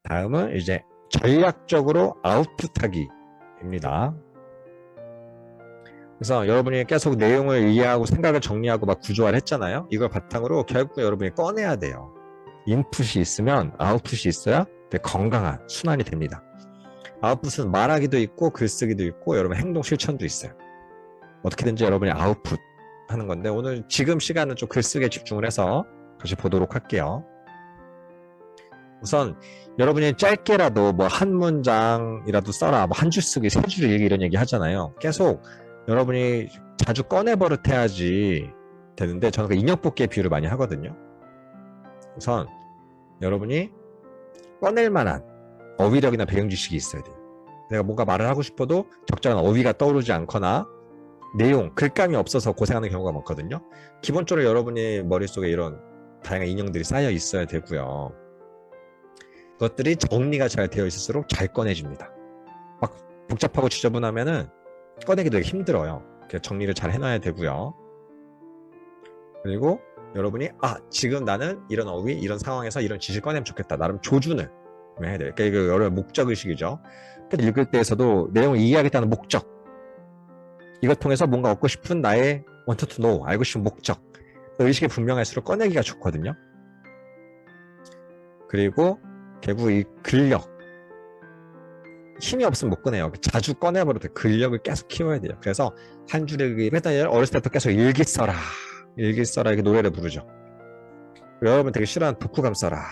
다음은 이제 전략적으로 아웃풋하기입니다. 그래서 여러분이 계속 내용을 이해하고 생각을 정리하고 막 구조화를 했잖아요. 이걸 바탕으로 결국 여러분이 꺼내야 돼요. 인풋이 있으면 아웃풋이 있어야 되게 건강한 순환이 됩니다. 아웃풋은 말하기도 있고 글쓰기도 있고 여러분 행동 실천도 있어요. 어떻게든지 여러분이 아웃풋 하는 건데 오늘 지금 시간은 좀 글쓰기에 집중을 해서 같이 보도록 할게요. 우선 여러분이 짧게라도 뭐 한 문장이라도 써라, 뭐 한 줄 쓰기, 세 줄 읽기 이런 얘기 하잖아요. 계속 여러분이 자주 꺼내버릇해야지 되는데 저는 그 인형 뽑기의 비유를 많이 하거든요. 우선 여러분이 꺼낼 만한 어휘력이나 배경 지식이 있어야 돼요. 내가 뭔가 말을 하고 싶어도 적절한 어휘가 떠오르지 않거나 내용, 글감이 없어서 고생하는 경우가 많거든요. 기본적으로 여러분의 머릿속에 이런 다양한 인형들이 쌓여 있어야 되고요. 그것들이 정리가 잘 되어 있을수록 잘 꺼내집니다. 막 복잡하고 지저분하면은 꺼내기 되게 힘들어요. 정리를 잘 해놔야 되고요. 그리고 여러분이 지금 나는 이런 어휘, 이런 상황에서 이런 지식을 꺼내면 좋겠다. 나름 조준을 해야 돼요. 그러니까 이거 여러 목적의식이죠. 그래서 읽을 때에서도 내용을 이해하겠다는 목적, 이걸 통해서 뭔가 얻고 싶은 나의 want to know, 알고 싶은 목적, 의식이 분명할수록 꺼내기가 좋거든요. 그리고 결국 이 근력, 힘이 없으면 못 꺼내요. 자주 꺼내버려도 근력을 계속 키워야 돼요. 그래서 한 줄에 일단 어렸을 때부터 계속 일기 써라 이렇게 노래를 부르죠. 여러분 되게 싫어하는 독후감 써라,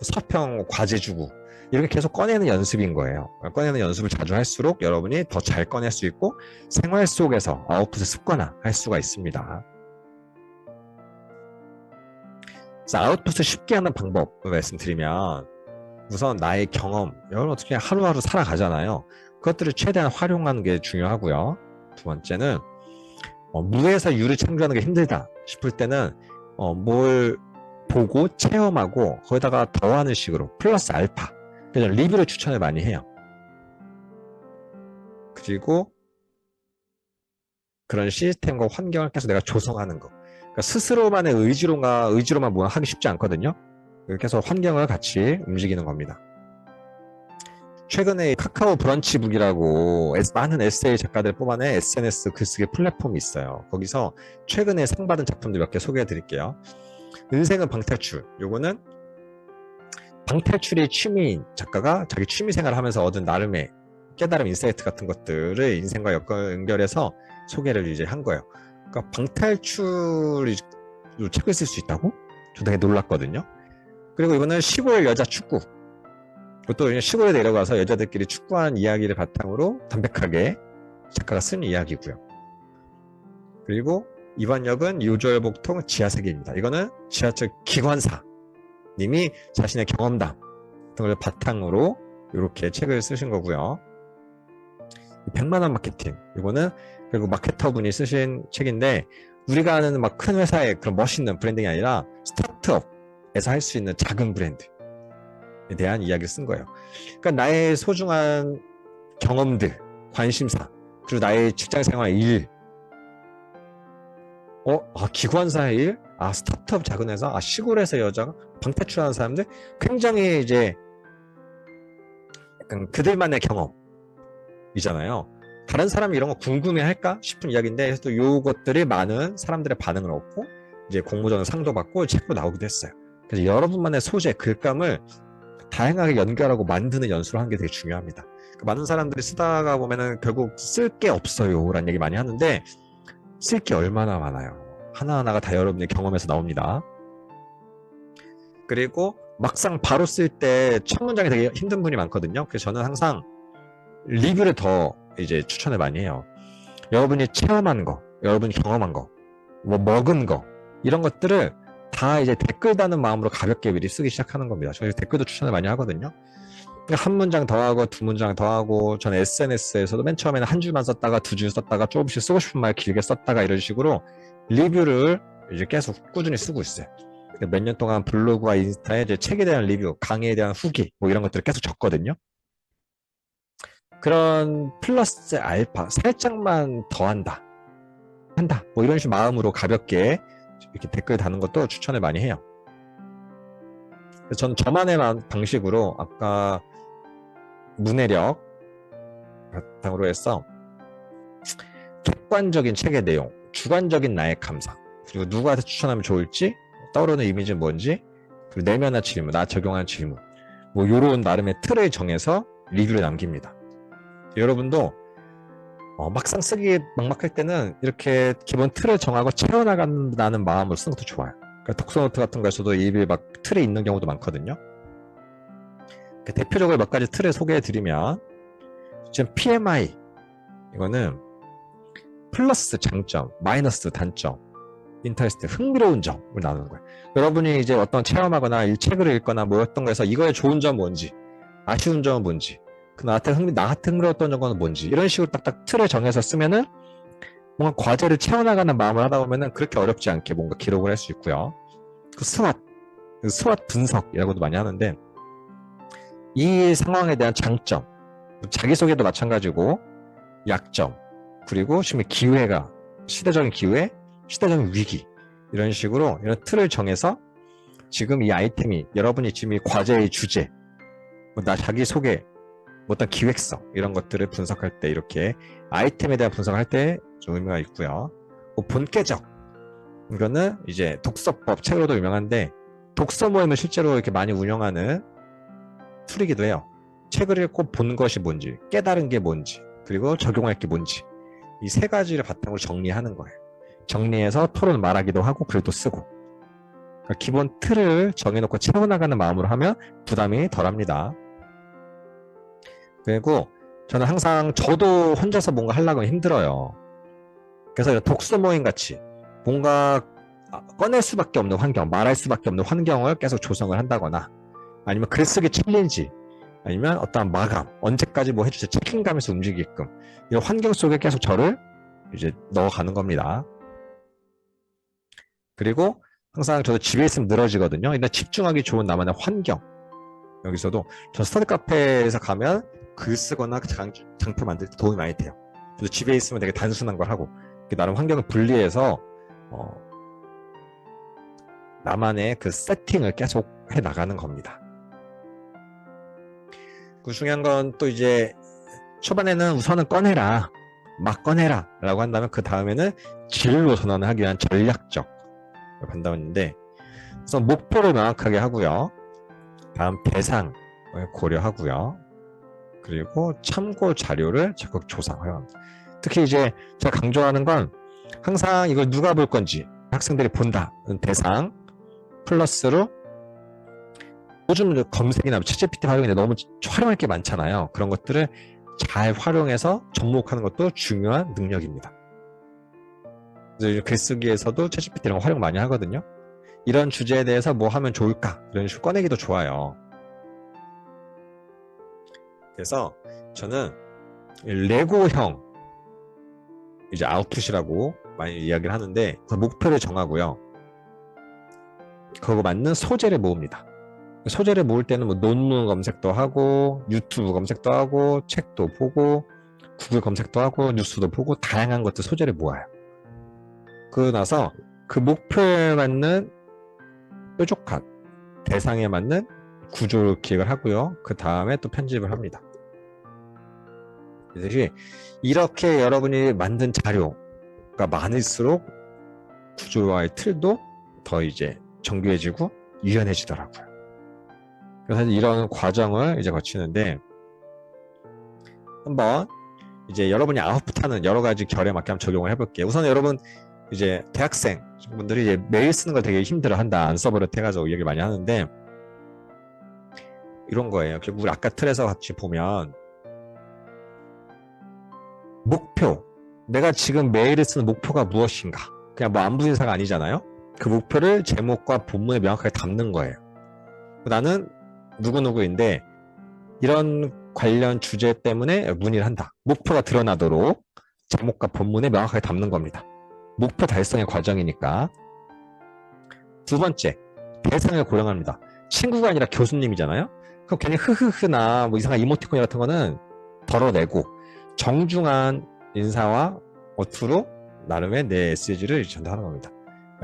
서평 과제 주고, 이렇게 계속 꺼내는 연습인 거예요. 꺼내는 연습을 자주 할수록 여러분이 더 잘 꺼낼 수 있고 생활 속에서 아웃풋을 습관화할 수가 있습니다. 그래서 아웃풋을 쉽게 하는 방법을 말씀드리면, 우선 나의 경험, 여러분 어떻게 하루하루 살아가잖아요. 그것들을 최대한 활용하는 게 중요하고요. 두 번째는 무에서 유를 창조하는 게 힘들다 싶을 때는 뭘 보고 체험하고 거기다가 더하는 식으로 플러스 알파, 그래서 리뷰를 추천을 많이 해요. 그리고 그런 시스템과 환경을 계속 내가 조성하는 거. 그러니까 스스로만의 의지로만 뭐 하기 쉽지 않거든요. 계속 환경을 같이 움직이는 겁니다. 최근에 카카오 브런치북이라고 많은 에세이 작가들 뽑아낸 SNS 글쓰기 플랫폼이 있어요. 거기서 최근에 상 받은 작품들 몇 개 소개해 드릴게요. 인생은 방탈출. 요거는 방탈출이 취미인 작가가 자기 취미 생활을 하면서 얻은 나름의 깨달음, 인사이트 같은 것들을 인생과 연결해서 소개를 이제 한 거예요. 그러니까 방탈출이 책을 쓸 수 있다고? 저도 되게 놀랐거든요. 그리고 이거는 시골 여자 축구. 그것도 시골에 내려가서 여자들끼리 축구하는 이야기를 바탕으로 담백하게 작가가 쓴 이야기고요. 그리고 이번 역은 요조열복통 지하세계입니다. 이거는 지하철 기관사 님이 자신의 경험담 등을 바탕으로 이렇게 책을 쓰신 거고요. 100만원 마케팅, 이거는 결국 마케터분이 쓰신 책인데, 우리가 아는 막 큰 회사의 그런 멋있는 브랜딩이 아니라 스타트업에서 할 수 있는 작은 브랜드에 대한 이야기를 쓴 거예요. 그러니까 나의 소중한 경험들, 관심사, 그리고 나의 직장생활 일, 기관사의 일, 스타트업 작은 회사, 시골에서 여자가 방탈출하는 사람들, 굉장히 이제 약간 그들만의 경험이잖아요. 다른 사람이 이런 거 궁금해할까 싶은 이야기인데, 또 요것들이 많은 사람들의 반응을 얻고 이제 공모전 상도 받고 책도 나오기도 했어요. 그래서 여러분만의 소재, 글감을 다양하게 연결하고 만드는 연습을 하는 게 되게 중요합니다. 많은 사람들이 쓰다가 보면은 결국 쓸 게 없어요 라는 얘기 많이 하는데, 쓸 게 얼마나 많아요. 하나하나가 다 여러분의 경험에서 나옵니다. 그리고 막상 바로 쓸 때 첫 문장이 되게 힘든 분이 많거든요. 그래서 저는 항상 리뷰를 더 이제 추천을 많이 해요. 여러분이 체험한 거, 여러분이 경험한 거, 뭐 먹은 거, 이런 것들을 다 이제 댓글 다는 마음으로 가볍게 미리 쓰기 시작하는 겁니다. 저희 댓글도 추천을 많이 하거든요. 한 문장 더 하고 두 문장 더 하고, 저는 SNS에서도 맨 처음에는 한 줄만 썼다가 두 줄 썼다가 조금씩 쓰고 싶은 말 길게 썼다가 이런 식으로 리뷰를 이제 계속 꾸준히 쓰고 있어요. 몇 년 동안 블로그와 인스타에 이제 책에 대한 리뷰, 강의에 대한 후기, 뭐 이런 것들을 계속 적거든요. 그런 플러스 알파, 살짝만 더 한다, 뭐 이런 식으로 마음으로 가볍게 이렇게 댓글 다는 것도 추천을 많이 해요. 그래서 전 저만의 방식으로 아까 문해력 바탕으로 해서 객관적인 책의 내용, 주관적인 나의 감상, 그리고 누구한테 추천하면 좋을지, 떠오르는 이미지는 뭔지, 그리고 내면한 질문, 나 적용한 질문, 뭐 요런 나름의 틀을 정해서 리뷰를 남깁니다. 여러분도 막상 쓰기 막막할 때는 이렇게 기본 틀을 정하고 채워나간다는 마음으로 쓰는 것도 좋아요. 그러니까 독서노트 같은 거에서도 입이 막 틀에 있는 경우도 많거든요. 대표적으로 몇 가지 틀을 소개해드리면, 지금 PMI, 이거는 플러스 장점, 마이너스 단점, 인터레스트, 흥미로운 점을 나누는 거예요. 여러분이 이제 어떤 체험하거나 이 책을 읽거나 뭐 어떤 거에서 이거의 좋은 점 뭔지, 아쉬운 점은 뭔지, 나한테 흥미로웠던 점은 뭔지, 이런 식으로 딱딱 틀을 정해서 쓰면은 뭔가 과제를 채워나가는 마음을 하다 보면은 그렇게 어렵지 않게 뭔가 기록을 할 수 있고요. 그 스왓 분석이라고도 많이 하는데, 이 상황에 대한 장점, 자기소개도 마찬가지고, 약점, 그리고 지금 기회가, 시대적인 기회, 시대적인 위기, 이런 식으로 이런 틀을 정해서 지금 이 아이템이, 여러분이 지금 이 과제의 주제, 나 자기소개, 어떤 기획서, 이런 것들을 분석할 때, 이렇게 아이템에 대한 분석을 할 때 좀 의미가 있고요. 본계적, 이거는 이제 독서법, 책으로도 유명한데, 독서 모임을 실제로 이렇게 많이 운영하는 툴이기도 해요. 책을 읽고 본 것이 뭔지, 깨달은 게 뭔지, 그리고 적용할 게 뭔지, 이 세 가지를 바탕으로 정리하는 거예요. 정리해서 토론 말하기도 하고 글도 쓰고. 그러니까 기본 틀을 정해놓고 채워나가는 마음으로 하면 부담이 덜합니다. 그리고 저는 항상 저도 혼자서 뭔가 하려고 하면 힘들어요. 그래서 독서 모임 같이 뭔가 꺼낼 수밖에 없는 환경, 말할 수밖에 없는 환경을 계속 조성을 한다거나, 아니면 글쓰기 챌린지, 아니면 어떠한 마감, 언제까지 뭐 해주세요, 책임감에서 움직이게끔, 이런 환경 속에 계속 저를 이제 넣어가는 겁니다. 그리고 항상 저도 집에 있으면 늘어지거든요. 일단 집중하기 좋은 나만의 환경. 여기서도 저 스터디 카페에서 가면 글 쓰거나 장표 만들 때 도움이 많이 돼요. 저도 집에 있으면 되게 단순한 걸 하고, 나름 환경을 분리해서 나만의 그 세팅을 계속 해 나가는 겁니다. 그 중요한 건 또 이제 초반에는 우선은 꺼내라, 막 꺼내라 라고 한다면 그 다음에는 진로 전환을 하기 위한 전략적 판단인데, 우선 목표를 명확하게 하고요. 다음 대상을 고려하고요. 그리고 참고 자료를 적극 조사합니다. 특히 이제 제가 강조하는 건 항상 이걸 누가 볼 건지, 학생들이 본다는 대상 플러스로, 요즘 검색이나 챗GPT 활용인데 너무 활용할 게 많잖아요. 그런 것들을 잘 활용해서 접목하는 것도 중요한 능력입니다. 그래서 글쓰기에서도 챗GPT 이런 거 활용 많이 하거든요. 이런 주제에 대해서 뭐 하면 좋을까, 이런 식으로 꺼내기도 좋아요. 그래서 저는 레고형 이제 아웃풋이라고 많이 이야기를 하는데, 목표를 정하고요. 그거 맞는 소재를 모읍니다. 소재를 모을 때는 뭐 논문 검색도 하고, 유튜브 검색도 하고, 책도 보고, 구글 검색도 하고, 뉴스도 보고, 다양한 것들 소재를 모아요. 그러고 나서 그 목표에 맞는 뾰족한 대상에 맞는 구조를 기획을 하고요. 그 다음에 또 편집을 합니다. 그래서 이렇게 여러분이 만든 자료가 많을수록 구조와의 틀도 더 이제 정교해지고 유연해지더라고요. 그래서 이런 과정을 이제 거치는데, 한번 이제 여러분이 아웃풋하는 여러 가지 결에 맞게 한번 적용을 해볼게요. 우선 여러분 이제 대학생 분들이 이제 메일 쓰는 걸 되게 힘들어한다, 안 써버릇 해가지고 얘기를 많이 하는데, 이런 거예요. 우리 아까 틀에서 같이 보면 목표, 내가 지금 메일을 쓰는 목표가 무엇인가, 그냥 뭐 안부 인사가 아니잖아요. 그 목표를 제목과 본문에 명확하게 담는 거예요. 나는 누구누구인데 이런 관련 주제 때문에 문의를 한다. 목표가 드러나도록 제목과 본문에 명확하게 담는 겁니다. 목표 달성의 과정이니까. 두 번째, 대상을 고려합니다. 친구가 아니라 교수님이잖아요. 그럼 괜히 흐흐흐나 뭐 이상한 이모티콘 같은 거는 덜어내고 정중한 인사와 어투로 나름의 내 메시지를 전달하는 겁니다.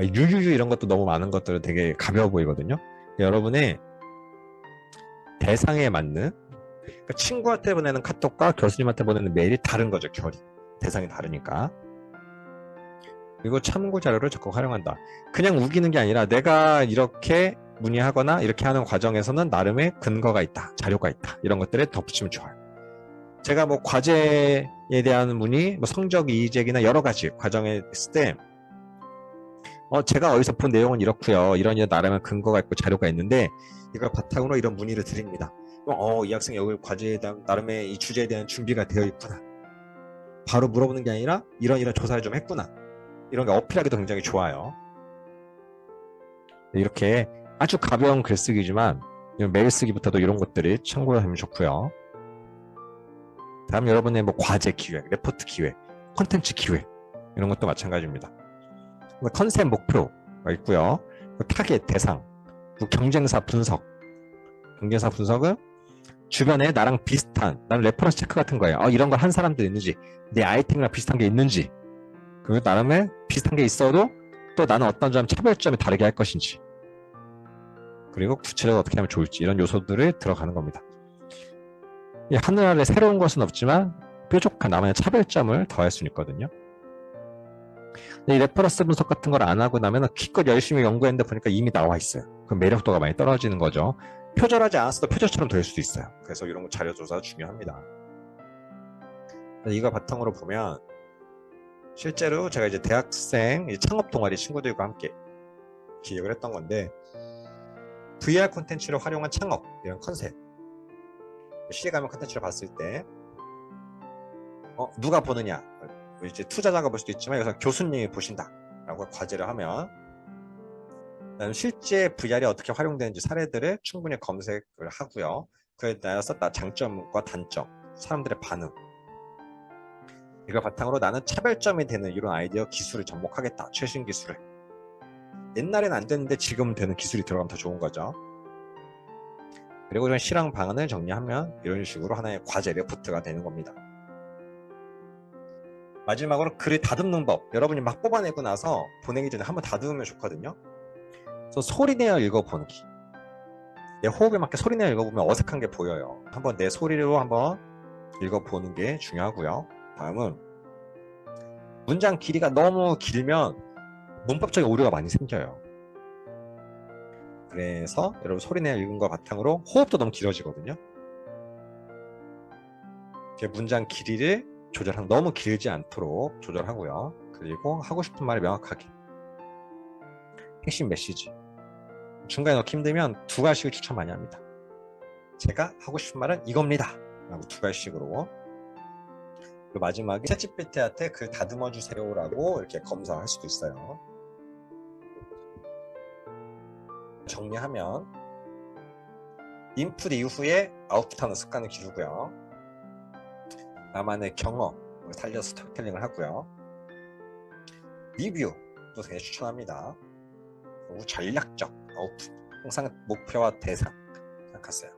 유유유 이런 것도 너무 많은 것들은 되게 가벼워 보이거든요. 여러분의 대상에 맞는, 그러니까 친구한테 보내는 카톡과 교수님한테 보내는 메일이 다른 거죠. 결이. 대상이 다르니까. 그리고 참고 자료를 적극 활용한다. 그냥 우기는 게 아니라 내가 이렇게 문의하거나 이렇게 하는 과정에서는 나름의 근거가 있다. 자료가 있다. 이런 것들에 덧붙이면 좋아요. 제가 뭐 과제에 대한 문의, 뭐 성적 이의제기나 여러 가지 과정에 있을 때 제가 어디서 본 내용은 이렇고요. 이런 나름의 근거가 있고 자료가 있는데 이걸 바탕으로 이런 문의를 드립니다. 이 학생이 여기 과제에 대한 나름의 이 주제에 대한 준비가 되어 있구나. 바로 물어보는 게 아니라 이런 조사를 좀 했구나. 이런 게 어필하기도 굉장히 좋아요. 이렇게 아주 가벼운 글쓰기지만 메일 쓰기부터도 이런 것들이 참고가 되면 좋고요. 다음 여러분의 뭐 과제 기획, 레포트 기획, 콘텐츠 기획 이런 것도 마찬가지입니다. 컨셉 목표가 있고요. 타겟 대상, 경쟁사 분석. 경쟁사 분석은 주변에 나랑 비슷한, 나는 레퍼런스 체크 같은 거예요. 이런 걸 한 사람도 있는지, 내 아이템이랑 비슷한 게 있는지, 그리고 나름의 비슷한 게 있어도 또 나는 어떤 점 차별점이 다르게 할 것인지, 그리고 구체적으로 어떻게 하면 좋을지 이런 요소들을 들어가는 겁니다. 하늘 아래 새로운 것은 없지만 뾰족한 나만의 차별점을 더할 수는 있거든요. 이 레퍼런스 분석 같은 걸 안 하고 나면 기껏 열심히 연구했는데 보니까 이미 나와 있어요. 그럼 매력도가 많이 떨어지는 거죠. 표절하지 않았어도 표절처럼 될 수도 있어요. 그래서 이런 거 자료 조사 중요합니다. 이거 바탕으로 보면 실제로 제가 이제 대학생 창업 동아리 친구들과 함께 기획을 했던 건데 VR 콘텐츠를 활용한 창업 이런 컨셉 실감형 콘텐츠를 봤을 때 누가 보느냐 이제 투자자가 볼 수도 있지만 여기서 교수님이 보신다 라고 과제를 하면 나는 실제 VR이 어떻게 활용되는지 사례들을 충분히 검색을 하고요. 그에 따라서 장점과 단점, 사람들의 반응 이걸 바탕으로 나는 차별점이 되는 이런 아이디어 기술을 접목하겠다. 최신 기술을. 옛날엔 안 됐는데 지금 되는 기술이 들어가면 더 좋은 거죠. 그리고 이런 실행 방안을 정리하면 이런 식으로 하나의 과제 레포트가 되는 겁니다. 마지막으로 글을 다듬는 법. 여러분이 막 뽑아내고 나서 보내기 전에 한번 다듬으면 좋거든요. 그래서 소리내어 읽어보기. 내 호흡에 맞게 소리내어 읽어보면 어색한 게 보여요. 한번 내 소리로 한번 읽어보는 게 중요하고요. 다음은 문장 길이가 너무 길면 문법적인 오류가 많이 생겨요. 그래서 여러분 소리내어 읽은 거 바탕으로 호흡도 너무 길어지거든요. 문장 길이를 조절하고 너무 길지 않도록 조절하고요. 그리고 하고 싶은 말을 명확하게. 핵심 메시지. 중간에 넣기 힘들면 두 가지를 추천 많이 합니다. 제가 하고 싶은 말은 이겁니다. 라고 두 가지씩으로. 그리고 마지막에 챗GPT한테 글 다듬어 주세요 라고 이렇게 검사할 수도 있어요. 정리하면 인풋 이후에 아웃풋하는 습관을 기르고요. 나만의 경험을 살려서 스토리텔링을 하고요. 리뷰도 되게 추천합니다. 그리고 전략적 아웃풋, 항상 목표와 대상 생각하세요.